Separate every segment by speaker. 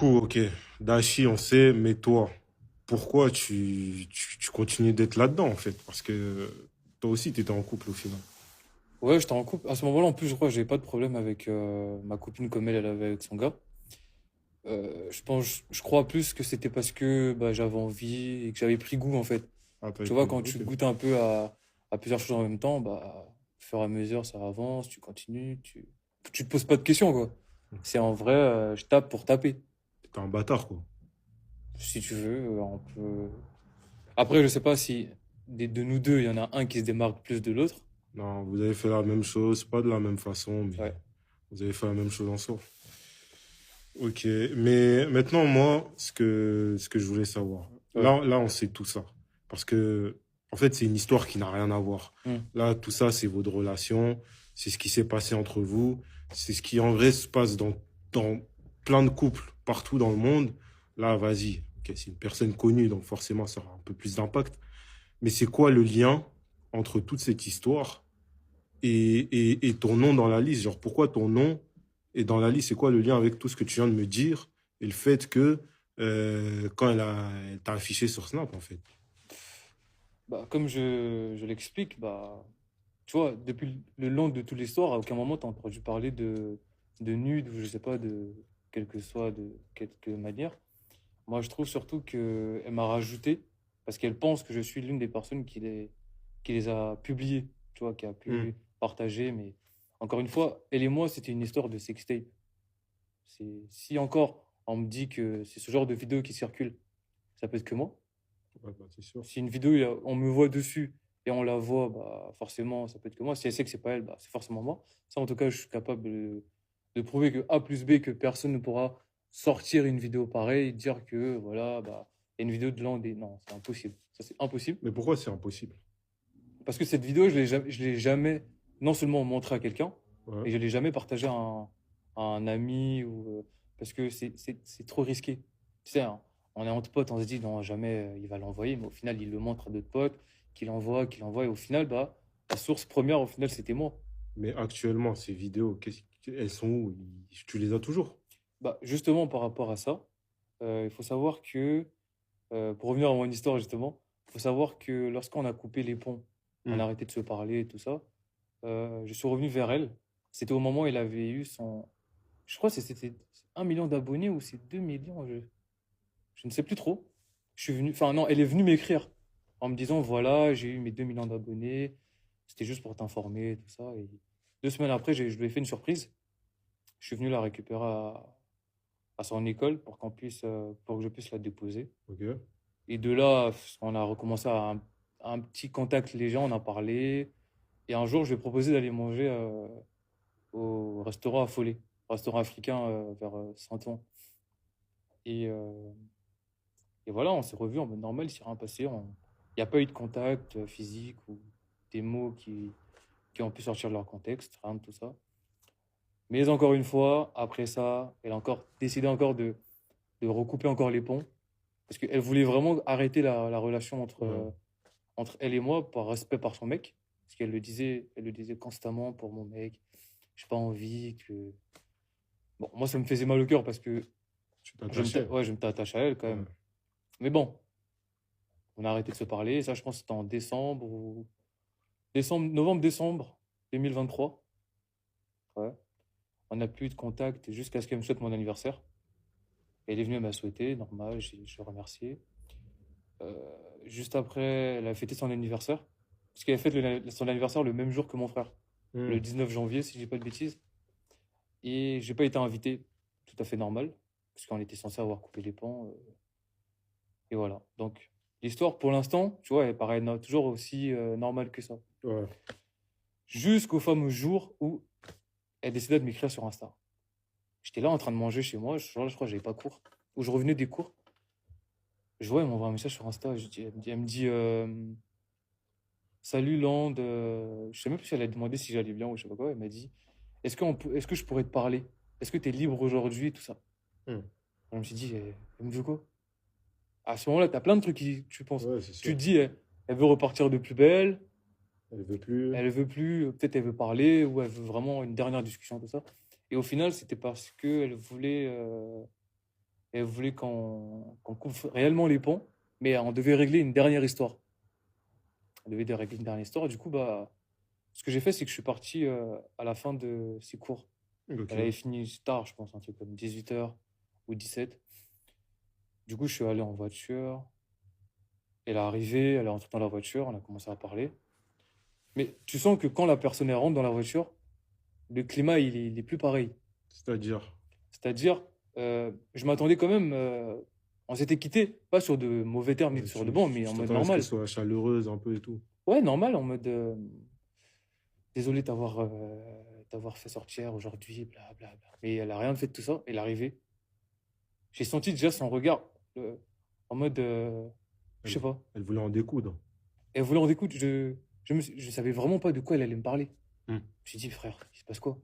Speaker 1: Coup, ok. Dashi, on sait, mais toi, pourquoi tu continues d'être là-dedans, en fait? Parce que toi aussi, tu étais en couple au final.
Speaker 2: Ouais, j'étais en couple. À ce moment-là, en plus, je crois que j'avais pas de problème avec ma copine comme elle avait avec son gars. Je crois plus que c'était parce que bah, j'avais envie et que j'avais pris goût en fait.
Speaker 1: Ah, t'avais
Speaker 2: Tu vois,
Speaker 1: pris
Speaker 2: quand
Speaker 1: goût,
Speaker 2: tu
Speaker 1: ok.
Speaker 2: goûtes un peu à plusieurs choses en même temps, bah, au fur et à mesure, ça avance, tu continues, tu te poses pas de questions, quoi. C'est en vrai, je tape pour taper.
Speaker 1: T'étais un bâtard, quoi.
Speaker 2: Si tu veux, on peut. Après, je sais pas si de nous deux, il y en a un qui se démarque plus de l'autre.
Speaker 1: Non, vous avez fait la même chose, pas de la même façon, mais
Speaker 2: Ouais.
Speaker 1: vous avez fait la même chose en soi. Ok, mais maintenant, moi, ce que je voulais savoir.
Speaker 2: Ouais.
Speaker 1: Là, on sait tout ça. Parce que, en fait, c'est une histoire qui n'a rien à voir.
Speaker 2: Hmm.
Speaker 1: Là, tout ça, c'est votre relation, c'est ce qui s'est passé entre vous, c'est ce qui, en vrai, se passe dans plein de couples partout dans le monde. Là, vas-y. Ok, c'est une personne connue, donc forcément, ça aura un peu plus d'impact. Mais c'est quoi le lien entre toute cette histoire et ton nom dans la liste? Genre, pourquoi ton nom est dans la liste? C'est quoi le lien avec tout ce que tu viens de me dire et le fait que quand elle t'a affiché sur Snap, en fait?
Speaker 2: Bah, comme je l'explique, bah, tu vois, depuis le long de toute l'histoire, à aucun moment t'as entendu parler de nude ou je sais pas, de quelle que soit, de quelque manière. Moi, je trouve surtout qu'elle m'a rajouté parce qu'elle pense que je suis l'une des personnes qui les a publiées, tu vois, qui a
Speaker 1: Hmm.
Speaker 2: pu partager. Mais encore une fois, elle et moi, c'était une histoire de sextape. Si encore on me dit que c'est ce genre de vidéo qui circule, ça peut être que moi.
Speaker 1: Ouais, bah, c'est sûr.
Speaker 2: Si une vidéo, on me voit dessus et on la voit, bah, forcément, ça peut être que moi. Si elle sait que c'est pas elle, bah, c'est forcément moi. Ça, en tout cas, je suis capable de prouver que A plus B, que personne ne pourra sortir une vidéo pareille et dire que, voilà, bah, il y a une vidéo de l'an des... Non, c'est impossible. Ça, c'est impossible.
Speaker 1: Mais pourquoi c'est impossible?
Speaker 2: Parce que cette vidéo, je l'ai jamais non seulement montrée à quelqu'un,
Speaker 1: Ouais.
Speaker 2: et je l'ai jamais partagée à un ami, ou, parce que c'est trop risqué. Tu sais, hein, on est entre potes, on se dit, non, jamais il va l'envoyer, mais au final, il le montre à d'autres potes, qu'il envoie, et au final, bah, la source première, au final, c'était moi.
Speaker 1: Mais actuellement, ces vidéos, elles sont où? Tu les as toujours?
Speaker 2: Bah, justement, par rapport à ça, il faut savoir que, pour revenir à mon histoire, justement, il faut savoir que lorsqu'on a coupé les ponts, on a
Speaker 1: Hmm.
Speaker 2: arrêté de se parler et tout ça, je suis revenu vers elle. C'était au moment où il avait eu son... Je crois que c'était 1 million d'abonnés ou c'est 2 millions, je ne sais plus trop. Je suis venu... Enfin non, elle est venue m'écrire en me disant, voilà, j'ai eu mes 2 millions d'abonnés. C'était juste pour t'informer, tout ça. Et 2 semaines après, je lui ai fait une surprise. Je suis venu la récupérer à son école pour pour que je puisse la déposer.
Speaker 1: Ok.
Speaker 2: Et de là, on a recommencé un petit contact léger, on a parlé. Et un jour, je lui ai proposé d'aller manger au restaurant affolé, restaurant africain vers Saint-Ouen. Et, euh, et voilà, on s'est revus en mode normal, il s'est rien passé. Il n'y a pas eu de contact physique ou des mots qui ont pu sortir de leur contexte, rien de tout ça. Mais encore une fois, après ça, elle a encore décidé encore de recouper encore les ponts. Parce qu'elle voulait vraiment arrêter la relation
Speaker 1: Ouais.
Speaker 2: entre elle et moi par respect par son mec. Parce elle le disait constamment pour mon mec. J'ai pas envie que. Bon, moi, ça me faisait mal au cœur parce que
Speaker 1: Tu t'attachais.
Speaker 2: ouais, je me attaché à elle quand
Speaker 1: Ouais.
Speaker 2: même. Mais bon, on a arrêté de se parler. Ça, je pense que c'était en décembre ou novembre-décembre 2023. Ouais. On n'a plus eu de contact jusqu'à ce qu'elle me souhaite mon anniversaire. Elle est venue, elle m'a souhaité, normal, je l'ai remercié. Euh, Juste après, elle a fêté son anniversaire. Parce qu'elle a fait son anniversaire le même jour que mon frère. Le
Speaker 1: Hmm.
Speaker 2: 19 janvier, si je dis pas de bêtises. Et j'ai pas été invité. Tout à fait normal. Parce qu'on était censé avoir coupé les ponts. Et voilà. Donc, l'histoire, pour l'instant, tu vois, elle paraît toujours aussi normale que ça.
Speaker 1: Ouais.
Speaker 2: Jusqu'au fameux jour où elle décida de m'écrire sur Insta. J'étais là en train de manger chez moi, je crois que j'avais pas cours. Ou je revenais des cours. Je vois, elle m'envoie un message sur Insta. Elle me dit Salut Land. Je sais même plus si elle a demandé si j'allais bien ou je sais pas quoi. Elle m'a dit est-ce que je pourrais te parler? Est-ce que tu es libre aujourd'hui? Tout ça.
Speaker 1: Hmm.
Speaker 2: Je me suis dit elle me veut quoi? À ce moment-là, tu as plein de trucs qui tu penses.
Speaker 1: Ouais, c'est
Speaker 2: Tu
Speaker 1: sûr.
Speaker 2: te dis elle veut repartir de plus belle.
Speaker 1: Elle veut plus.
Speaker 2: Elle veut plus, peut-être elle veut parler ou elle veut vraiment une dernière discussion, tout ça. Et au final, c'était parce qu'elle voulait et elle voulait qu'on coupe réellement les ponts, mais on devait régler une dernière histoire. On devait régler une dernière histoire. Du coup, bah, ce que j'ai fait, c'est que je suis parti à la fin de ses cours.
Speaker 1: Ok.
Speaker 2: Elle avait fini tard, je pense, un truc comme 18 h ou 17. Du coup, je suis allé en voiture. Elle est arrivée, elle est rentrée dans la voiture, on a commencé à parler. Mais tu sens que quand la personne elle rentre dans la voiture, le climat, il est plus pareil.
Speaker 1: C'est-à-dire,
Speaker 2: C'est-à-dire, je m'attendais quand même. On s'était quitté, pas sur de mauvais termes ni sur de bons, mais
Speaker 1: tu
Speaker 2: en mode
Speaker 1: t'attendais à ce qu'elle
Speaker 2: normal.
Speaker 1: soit chaleureuse un peu et tout.
Speaker 2: Ouais, normal, en mode désolé d'avoir fait sortir aujourd'hui, blablabla. Mais elle a rien fait de tout ça. Elle est arrivée. J'ai senti déjà son regard euh, en mode, je
Speaker 1: Elle,
Speaker 2: sais pas.
Speaker 1: elle voulait en découdre.
Speaker 2: Elle voulait en écoute. Je savais vraiment pas de quoi elle allait me parler.
Speaker 1: Hmm.
Speaker 2: Je me suis dit, frère, il se passe quoi?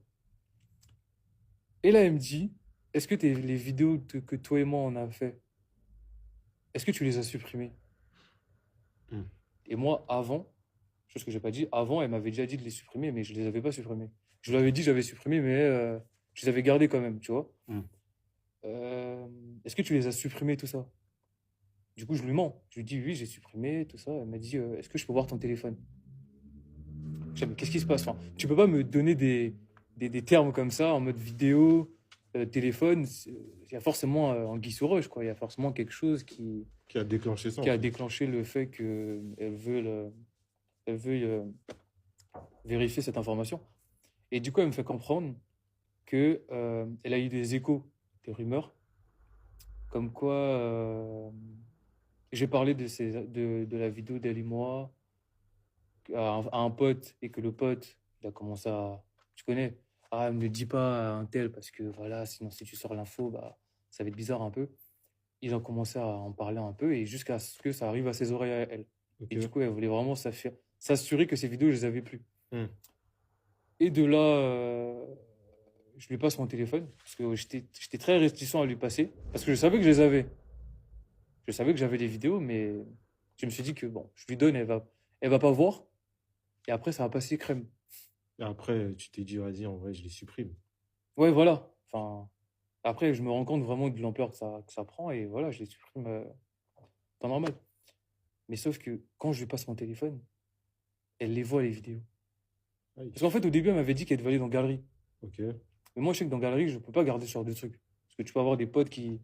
Speaker 2: Et là, elle me dit, est-ce que les vidéos que toi et moi on a fait, est-ce que tu les as supprimées?
Speaker 1: Hmm.
Speaker 2: Et moi, avant, chose que j'ai pas dit, avant, elle m'avait déjà dit de les supprimer, mais je les avais pas supprimés. Je lui avais dit que j'avais supprimé, mais je les avais gardés quand même, tu vois.
Speaker 1: Hmm.
Speaker 2: Euh, Est-ce que tu les as supprimés, tout ça? Du coup, je lui mens. Je lui dis, oui, j'ai supprimé, tout ça. Elle m'a dit, est-ce que je peux voir ton téléphone? Je dis, mais qu'est-ce qui se passe? Enfin, tu peux pas me donner des termes comme ça, en mode vidéo, téléphone. Il y a forcément anguille sous roche, quoi. Il y a forcément quelque chose
Speaker 1: Qui a déclenché ça,
Speaker 2: qui
Speaker 1: en
Speaker 2: a
Speaker 1: fait.
Speaker 2: déclenché le fait qu'elle veuille vérifier cette information. Et du coup, elle me fait comprendre que elle a eu des échos, des rumeurs, comme quoi j'ai parlé de la vidéo d'elle et moi à un pote, et que le pote, il a commencé à, tu connais, ah, ne le dis pas à un tel, parce que voilà, sinon si tu sors l'info, bah, ça va être bizarre un peu. Ils ont commencé à en parler un peu, et jusqu'à ce que ça arrive à ses oreilles à elle.
Speaker 1: Ok.
Speaker 2: Et du coup, elle voulait vraiment s'assurer que ces vidéos, je les avais plus.
Speaker 1: Hmm.
Speaker 2: Et de là, je lui passe mon téléphone, parce que j'étais très réticent à lui passer, parce que je savais que je les avais. Je savais que j'avais les vidéos, mais je me suis dit que bon, je lui donne, elle va pas voir, et après, ça va passer crème.
Speaker 1: Et après, tu t'es dit, vas-y, en vrai, je les supprime.
Speaker 2: Ouais, voilà. Enfin, après, je me rends compte vraiment de l'ampleur que ça prend, et voilà, je les supprime pas normal. Mais sauf que quand je lui passe mon téléphone, elle les voit, les vidéos.
Speaker 1: Aïe.
Speaker 2: Parce qu'en fait, au début, elle m'avait dit qu'elle devait aller dans Galerie.
Speaker 1: Ok.
Speaker 2: Mais moi, je sais que dans Galerie, je peux pas garder ce genre de trucs. Parce que tu peux avoir des potes qui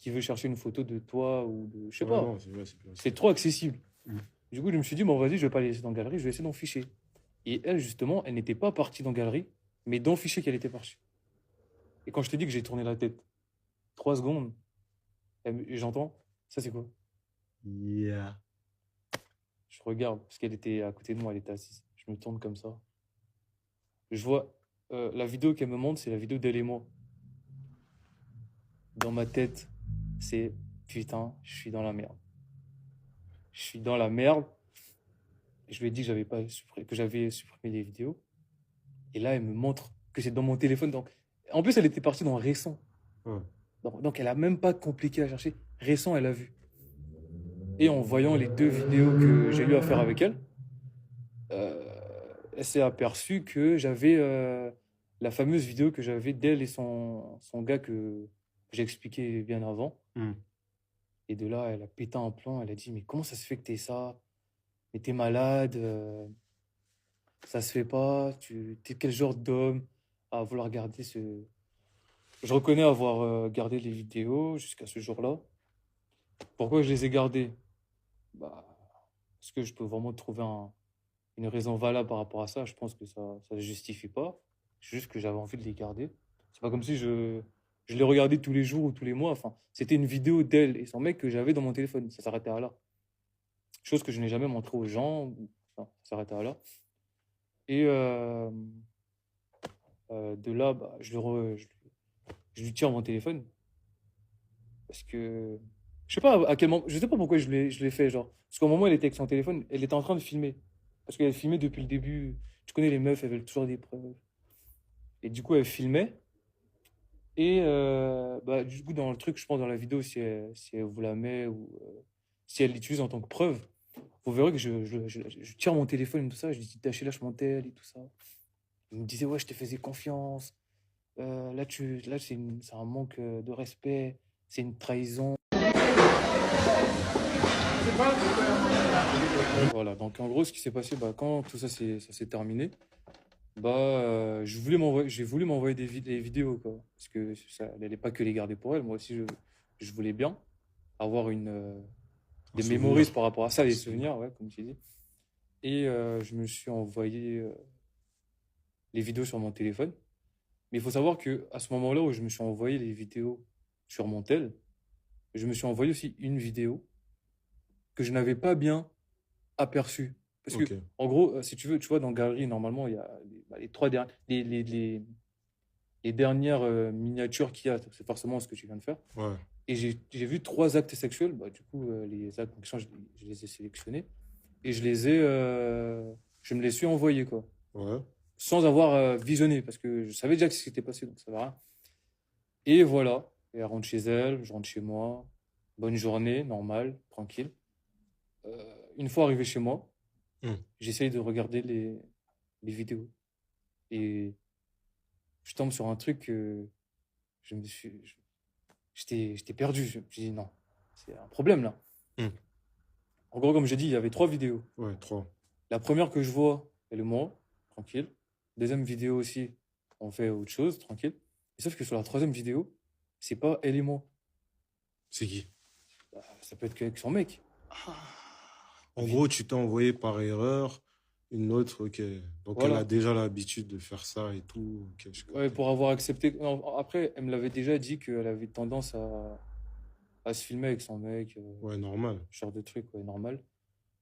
Speaker 2: veulent chercher une photo de toi ou de. Je sais
Speaker 1: Ouais,
Speaker 2: pas.
Speaker 1: non, c'est vrai, c'est bien.
Speaker 2: C'est trop accessible.
Speaker 1: Hmm.
Speaker 2: Du coup, je me suis dit, bon, vas-y, je vais pas les laisser dans Galerie, je vais essayer d'en ficher. Et elle, justement, elle n'était pas partie dans Galerie, mais dans fichier qu'elle était partie. Et quand je te dis que j'ai tourné la tête 3 secondes, et j'entends, ça c'est quoi?
Speaker 1: Yeah.
Speaker 2: Je regarde, parce qu'elle était à côté de moi, elle était assise. Je me tourne comme ça. Je vois la vidéo qu'elle me montre, c'est la vidéo d'elle et moi. Dans ma tête, c'est putain, je suis dans la merde. Je suis dans la merde. Je lui ai dit que j'avais supprimé les vidéos. Et là, elle me montre que c'est dans mon téléphone. Donc, en plus, elle était partie dans récent.
Speaker 1: Ouais.
Speaker 2: Donc, elle a même pas compliqué à chercher. Récent, elle a vu. Et en voyant les 2 vidéos que j'ai eu à faire avec elle, elle s'est aperçue que j'avais la fameuse vidéo que j'avais d'elle et son gars que j'ai expliqué bien avant.
Speaker 1: Hmm.
Speaker 2: Et de là, elle a pété un plomb. Elle a dit, mais comment ça se fait que t'es ça? Mais t'es malade, ça se fait pas. T'es quel genre d'homme à vouloir garder ce. Je reconnais avoir gardé les vidéos jusqu'à ce jour-là. Pourquoi je les ai gardées? Bah, est-ce que je peux vraiment trouver une raison valable par rapport à ça? Je pense que ça ne justifie pas. C'est juste que j'avais envie de les garder. C'est pas comme si je les regardais tous les jours ou tous les mois. Enfin, c'était une vidéo d'elle et son mec que j'avais dans mon téléphone. Ça s'arrêtait à là. Chose que je n'ai jamais montré aux gens. Enfin, ça s'arrêtait à là. Et de là, bah, je lui tire mon téléphone. Parce que je sais pas à quel moment, je sais pas pourquoi je l'ai fait, genre. Parce qu'au moment où elle était avec son téléphone, elle était en train de filmer. Parce qu'elle filmait depuis le début. Tu connais les meufs, elles veulent toujours des preuves. Et du coup, elle filmait. Et bah, du coup, dans le truc, je pense, dans la vidéo, si elle vous la met ou si elle l'utilise en tant que preuve, vous verrez que je tire mon téléphone et tout ça. Je lui dis, Taché, lâche mon tel et tout ça. Il me disait, ouais, je te faisais confiance. Là, c'est un manque de respect. c'est une trahison. Voilà, donc en gros, ce qui s'est passé, bah, quand tout ça s'est terminé, bah, j'ai voulu m'envoyer des vidéos, quoi. Parce que ça, elle n'allait pas que les garder pour elle. Moi aussi, je voulais bien avoir
Speaker 1: Un
Speaker 2: des
Speaker 1: souvenir.
Speaker 2: mémories par rapport à ça,
Speaker 1: Un
Speaker 2: des
Speaker 1: souvenir.
Speaker 2: souvenirs, ouais, comme tu dis. Et je me suis envoyé les vidéos sur mon téléphone. Mais il faut savoir que à ce moment-là où je me suis envoyé les vidéos sur mon tel, je me suis envoyé aussi une vidéo que je n'avais pas bien aperçue. Parce que,
Speaker 1: Ok.
Speaker 2: en gros, si tu veux, tu vois, dans Galerie, normalement, il y a les trois dernières, les dernières miniatures qu'il y a. C'est forcément ce que tu viens de faire.
Speaker 1: Ouais.
Speaker 2: Et j'ai vu trois actes sexuels. Bah, du coup, les actes en question, je les ai sélectionnés. Et je me les suis envoyés, quoi.
Speaker 1: Ouais.
Speaker 2: Sans avoir visionné, parce que je savais déjà ce qui s'était passé, donc ça va rien. Et voilà. Et elle rentre chez elle, je rentre chez moi. Bonne journée, normale, tranquille. Une fois arrivé chez moi,
Speaker 1: Hmm.
Speaker 2: j'essaye de regarder les vidéos. Et je tombe sur un truc que je me suis. J'étais perdu. Je me suis dit non, c'est un problème là.
Speaker 1: Hmm.
Speaker 2: En gros, comme j'ai dit, il y avait trois vidéos.
Speaker 1: Ouais, 3.
Speaker 2: La première que je vois, elle est moi, tranquille. Deuxième vidéo aussi, on fait autre chose, tranquille. Et sauf que sur la troisième vidéo, c'est pas elle et moi.
Speaker 1: C'est qui?
Speaker 2: Bah, ça peut être qu'avec son mec.
Speaker 1: En gros, tu t'es envoyé par erreur une autre, ok. Donc elle a
Speaker 2: Voilà.
Speaker 1: déjà l'habitude de faire ça et tout. Ok, je
Speaker 2: Ouais,
Speaker 1: capte.
Speaker 2: pour avoir accepté. Non, après, elle me l'avait déjà dit qu'elle avait tendance à se filmer avec son mec,
Speaker 1: Ouais, normal.
Speaker 2: ce genre de truc, ouais, normal.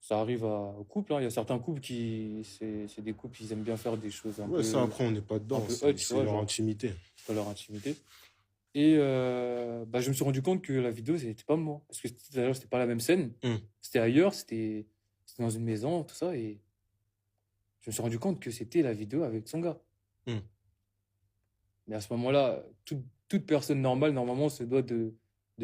Speaker 2: Ça arrive au couple, hein. Il y a certains couples c'est des couples, ils aiment bien faire des choses
Speaker 1: Ouais, ça après, on n'est pas
Speaker 2: un
Speaker 1: dedans.
Speaker 2: peu hot, tu
Speaker 1: C'est
Speaker 2: vois,
Speaker 1: leur
Speaker 2: genre,
Speaker 1: intimité.
Speaker 2: dans leur intimité. Et bah, je me suis rendu compte que la vidéo, c'était pas moi. Parce que d'ailleurs, c'était pas la même scène.
Speaker 1: Hmm.
Speaker 2: C'était ailleurs, c'était dans une maison, tout ça. Et je me suis rendu compte que c'était la vidéo avec son gars.
Speaker 1: Hmm.
Speaker 2: Mais à ce moment-là, toute personne normale, normalement, se doit de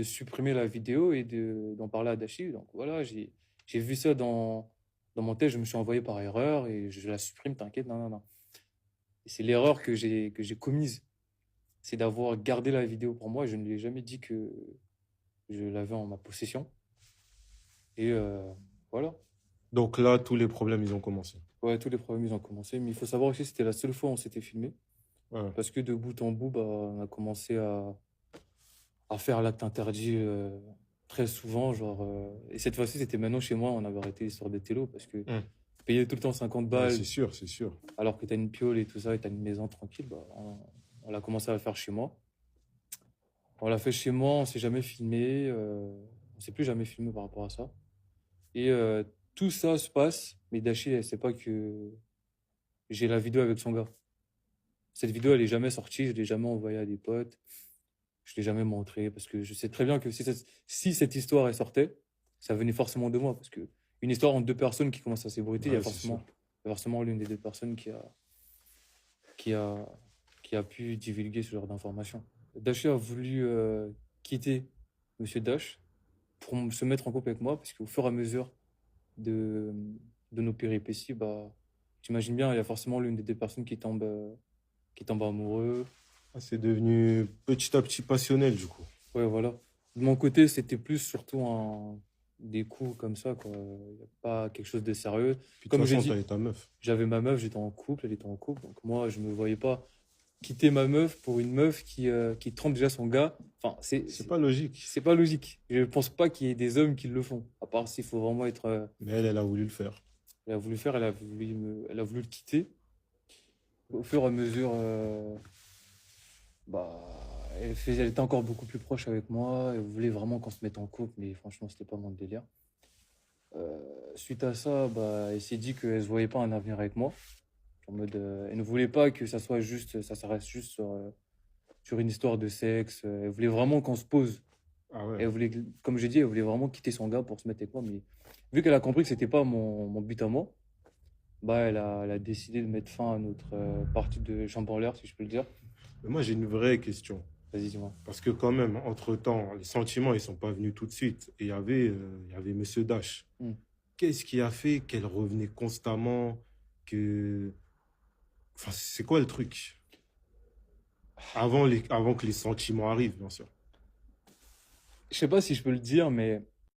Speaker 2: supprimer la vidéo et d'en parler à Dashi. Donc voilà, j'ai vu ça dans mon test, je me suis envoyé par erreur et je la supprime, t'inquiète, non, non, non. Et c'est l'erreur que j'ai commise. C'est d'avoir gardé la vidéo pour moi. Je ne lui ai jamais dit que je l'avais en ma possession. Et voilà.
Speaker 1: Donc là, tous les problèmes, ils ont commencé.
Speaker 2: Ouais, tous les problèmes, ils ont commencé. Mais il faut savoir aussi que c'était la seule fois où on s'était filmé.
Speaker 1: Ouais.
Speaker 2: Parce que de bout en bout, bah, on a commencé à faire l'acte interdit très souvent. Genre, et cette fois-ci, c'était maintenant chez moi. On avait arrêté l'histoire des télos parce que
Speaker 1: Hmm.
Speaker 2: payer tout le temps 50
Speaker 1: Ouais,
Speaker 2: balles
Speaker 1: c'est sûr, c'est sûr.
Speaker 2: alors que tu as une piole et tout ça et tu as une maison tranquille, bah, on a commencé à le faire chez moi. On l'a fait chez moi, on s'est jamais filmé. On s'est plus jamais filmé par rapport à ça. Et tout ça se passe, mais Dashi, elle sait pas que j'ai la vidéo avec son gars. Cette vidéo, elle est jamais sortie, je l'ai jamais envoyée à des potes, je l'ai jamais montrée, parce que je sais très bien que si cette histoire elle sortait, ça venait forcément de moi, parce que une histoire entre deux personnes qui commencent à s'ébruiter,
Speaker 1: Ouais, c'est sûr.
Speaker 2: il y a forcément l'une des deux personnes qui a, qui a pu divulguer ce genre d'informations. Dashi a voulu quitter Monsieur Dash pour se mettre en couple avec moi, parce qu'au fur et à mesure de, de nos péripéties, bah, t'imagines bien, il y a forcément l'une des deux personnes qui tombe amoureux.
Speaker 1: Ah, c'est devenu petit à petit passionnel, du coup.
Speaker 2: Ouais, voilà. De mon côté, c'était plus surtout des coups comme ça, quoi. Y a pas quelque chose de sérieux.
Speaker 1: Puis de toute
Speaker 2: Comme j'ai
Speaker 1: façon,
Speaker 2: dit,
Speaker 1: t'avais ta meuf.
Speaker 2: j'avais ma meuf, j'étais en couple, elle était en couple. Donc moi, je me voyais pas quitter ma meuf pour une meuf qui trompe déjà son gars. Enfin,
Speaker 1: C'est pas logique.
Speaker 2: c'est pas logique. Je pense pas qu'il y ait des hommes qui le font. À part s'il faut vraiment être.
Speaker 1: Mais elle a voulu le faire.
Speaker 2: Elle a voulu faire, elle a voulu le quitter. Au fur et à mesure, bah, elle était encore beaucoup plus proche avec moi. Elle voulait vraiment qu'on se mette en couple, mais franchement, c'était pas mon délire. Suite à ça, bah, elle s'est dit qu'elle se voyait pas un avenir avec moi. En mode, elle ne voulait pas que ça s'arrête juste sur une histoire de sexe. Elle voulait vraiment qu'on se pose.
Speaker 1: Ah ouais.
Speaker 2: Elle voulait, comme j'ai dit, elle voulait vraiment quitter son gars pour se mettre avec moi. Mais vu qu'elle a compris que c'était pas mon but à moi, bah, elle a décidé de mettre fin à notre partie de jambes en l'air, si je peux le dire.
Speaker 1: Mais moi, j'ai une vraie question.
Speaker 2: Vas-y, dis-moi.
Speaker 1: Parce que quand même, entre-temps, les sentiments, ils sont pas venus tout de suite. Et il y avait Monsieur Dash.
Speaker 2: Hmm.
Speaker 1: Qu'est-ce qui a fait qu'elle revenait constamment, que... Enfin, c'est quoi le truc? Avant que les sentiments arrivent, bien sûr.
Speaker 2: je sais pas si je peux le dire, mais